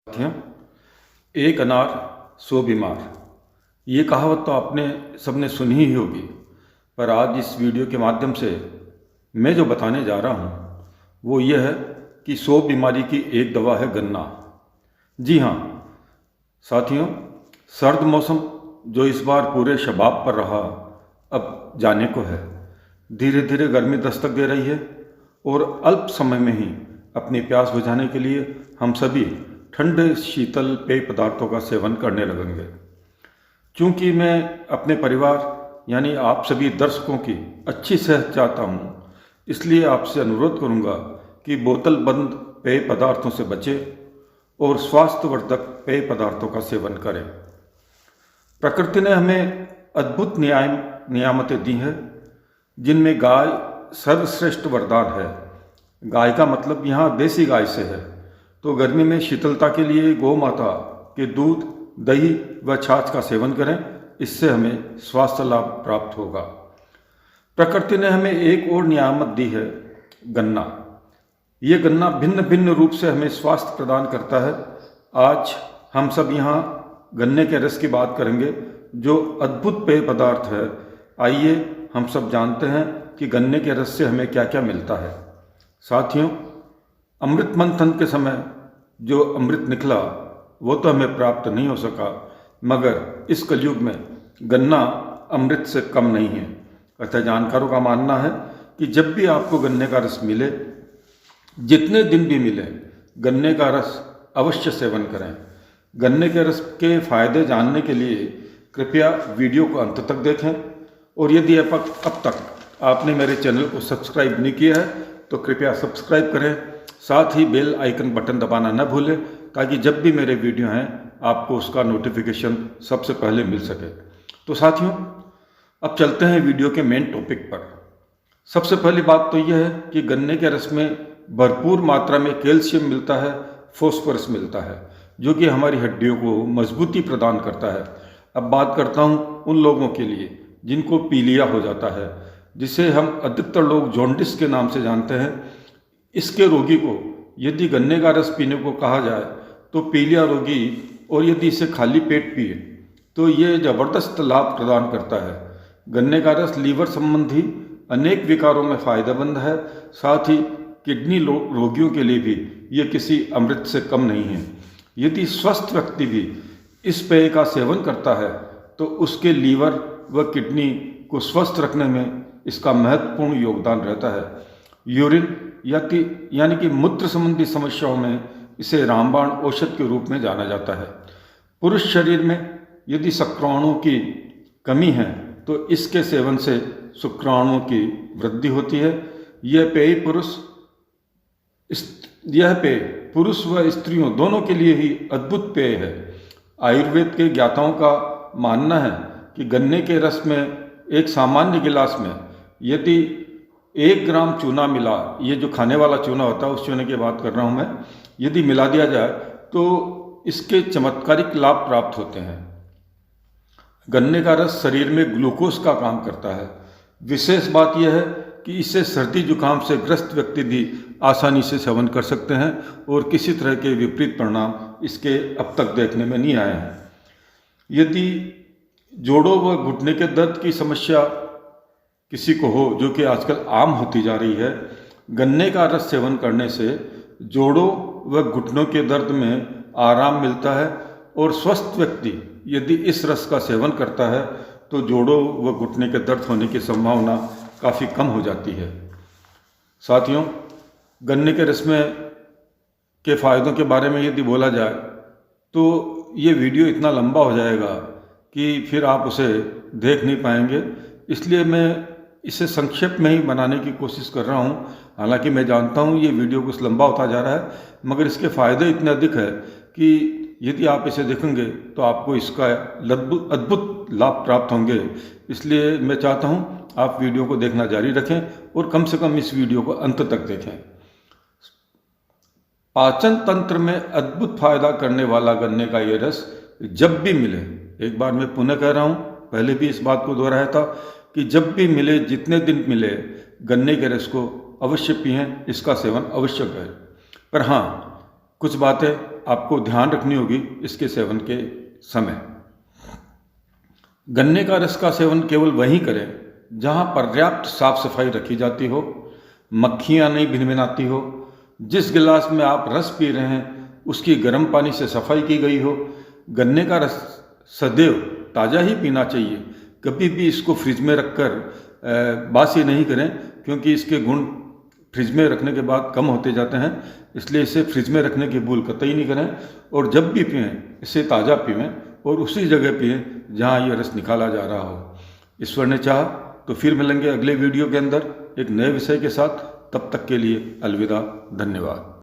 साथियों, एक अनार सौ बीमार, ये कहावत तो आपने सबने सुनी ही होगी। पर आज इस वीडियो के माध्यम से मैं जो बताने जा रहा हूँ वो ये है कि 100 बीमारी की एक दवा है गन्ना। जी हाँ साथियों, सर्द मौसम जो इस बार पूरे शबाब पर रहा अब जाने को है। धीरे धीरे गर्मी दस्तक दे रही है और अल्प समय में ही अपनी प्यास बुझाने के लिए हम सभी ठंडे शीतल पेय पदार्थों का सेवन करने लगेंगे। चूँकि मैं अपने परिवार यानी आप सभी दर्शकों की अच्छी सेहत चाहता हूँ, इसलिए आपसे अनुरोध करूँगा कि बोतल बंद पेय पदार्थों से बचें और स्वास्थ्यवर्धक पेय पदार्थों का सेवन करें। प्रकृति ने हमें अद्भुत नियामतें दी हैं, जिनमें गाय सर्वश्रेष्ठ वरदान है। गाय का मतलब यहाँ देसी गाय से है। तो गर्मी में शीतलता के लिए गौ माता के दूध, दही व छाछ का सेवन करें, इससे हमें स्वास्थ्य लाभ प्राप्त होगा। प्रकृति ने हमें एक और नियामत दी है, गन्ना। ये गन्ना भिन्न भिन्न रूप से हमें स्वास्थ्य प्रदान करता है। आज हम सब यहाँ गन्ने के रस की बात करेंगे, जो अद्भुत पेय पदार्थ है। आइए हम सब जानते हैं कि गन्ने के रस से हमें क्या क्या मिलता है। साथियों, अमृत मंथन के समय जो अमृत निकला वो तो हमें प्राप्त नहीं हो सका, मगर इस कलयुग में गन्ना अमृत से कम नहीं है। अतः जानकारों का मानना है कि जब भी आपको गन्ने का रस मिले, जितने दिन भी मिले, गन्ने का रस अवश्य सेवन करें। गन्ने के रस के फायदे जानने के लिए कृपया वीडियो को अंत तक देखें, और यदि अब तक आपने मेरे चैनल को सब्सक्राइब नहीं किया है तो कृपया सब्सक्राइब करें। साथ ही बेल आइकन बटन दबाना न भूलें, ताकि जब भी मेरे वीडियो हैं आपको उसका नोटिफिकेशन सबसे पहले मिल सके। तो साथियों, अब चलते हैं वीडियो के मेन टॉपिक पर। सबसे पहली बात तो यह है कि गन्ने के रस में भरपूर मात्रा में कैल्शियम मिलता है, फॉस्फोरस मिलता है, जो कि हमारी हड्डियों को मजबूती प्रदान करता है। अब बात करता हूँ उन लोगों के लिए जिनको पीलिया हो जाता है, जिसे हम अधिकतर लोग जॉन्डिस के नाम से जानते हैं। इसके रोगी को यदि गन्ने का रस पीने को कहा जाए तो पीलिया रोगी, और यदि इसे खाली पेट पिए तो ये ज़बरदस्त लाभ प्रदान करता है। गन्ने का रस लीवर संबंधी अनेक विकारों में फ़ायदेमंद है। साथ ही किडनी रोगियों के लिए भी ये किसी अमृत से कम नहीं है। यदि स्वस्थ व्यक्ति भी इस पेय का सेवन करता है तो उसके लीवर व किडनी को स्वस्थ रखने में इसका महत्वपूर्ण योगदान रहता है। यूरिन यानी कि मूत्र संबंधी समस्याओं में इसे रामबाण औषध के रूप में जाना जाता है। पुरुष शरीर में यदि शुक्राणुओं की कमी है तो इसके सेवन से शुक्राणुओं की वृद्धि होती है। यह पेय पुरुष व स्त्रियों दोनों के लिए ही अद्भुत पेय है। आयुर्वेद के ज्ञाताओं का मानना है कि गन्ने के रस में एक सामान्य गिलास में यदि 1 ग्राम चूना मिला, ये जो खाने वाला चूना होता है उस चूने की बात कर रहा हूँ मैं, यदि मिला दिया जाए तो इसके चमत्कारिक लाभ प्राप्त होते हैं। गन्ने का रस शरीर में ग्लूकोज का काम करता है। विशेष बात यह है कि इसे सर्दी जुकाम से ग्रस्त व्यक्ति भी आसानी से सेवन कर सकते हैं, और किसी तरह के विपरीत परिणाम इसके अब तक देखने में नहीं आए हैं। यदि जोड़ों व घुटने के दर्द की समस्या किसी को हो, जो कि आजकल आम होती जा रही है, गन्ने का रस सेवन करने से जोड़ों व घुटनों के दर्द में आराम मिलता है। और स्वस्थ व्यक्ति यदि इस रस का सेवन करता है तो जोड़ों व घुटने के दर्द होने की संभावना काफ़ी कम हो जाती है। साथियों, गन्ने के रस में के फ़ायदों के बारे में यदि बोला जाए तो ये वीडियो इतना लंबा हो जाएगा कि फिर आप उसे देख नहीं पाएंगे। इसलिए मैं इसे संक्षेप में ही बनाने की कोशिश कर रहा हूँ। हालांकि मैं जानता हूँ ये वीडियो कुछ लंबा होता जा रहा है, मगर इसके फ़ायदे इतने अधिक है कि यदि आप इसे देखेंगे तो आपको इसका अद्भुत लाभ प्राप्त होंगे। इसलिए मैं चाहता हूँ आप वीडियो को देखना जारी रखें, और कम से कम इस वीडियो को अंत तक देखें। पाचन तंत्र में अद्भुत फायदा करने वाला गन्ने का ये रस जब भी मिले, एक बार मैं पुनः कह रहा हूँ, पहले भी इस बात को दोहराया था कि जब भी मिले, जितने दिन मिले, गन्ने के रस को अवश्य पिएं, इसका सेवन अवश्य करें। पर हाँ, कुछ बातें आपको ध्यान रखनी होगी इसके सेवन के समय। गन्ने का रस का सेवन केवल वहीं करें जहां पर्याप्त साफ सफाई रखी जाती हो, मक्खियां नहीं भिनभिनाती हो, जिस गिलास में आप रस पी रहे हैं उसकी गर्म पानी से सफाई की गई हो। गन्ने का रस सदैव ताज़ा ही पीना चाहिए। कभी भी इसको फ्रिज में रखकर बासी नहीं करें, क्योंकि इसके गुण फ्रिज में रखने के बाद कम होते जाते हैं। इसलिए इसे फ्रिज में रखने की भूल कतई नहीं करें, और जब भी पिएं इसे ताज़ा पिएं और उसी जगह पिएं जहां ये रस निकाला जा रहा हो। ईश्वर ने चाहा तो फिर मिलेंगे अगले वीडियो के अंदर एक नए विषय के साथ। तब तक के लिए अलविदा, धन्यवाद।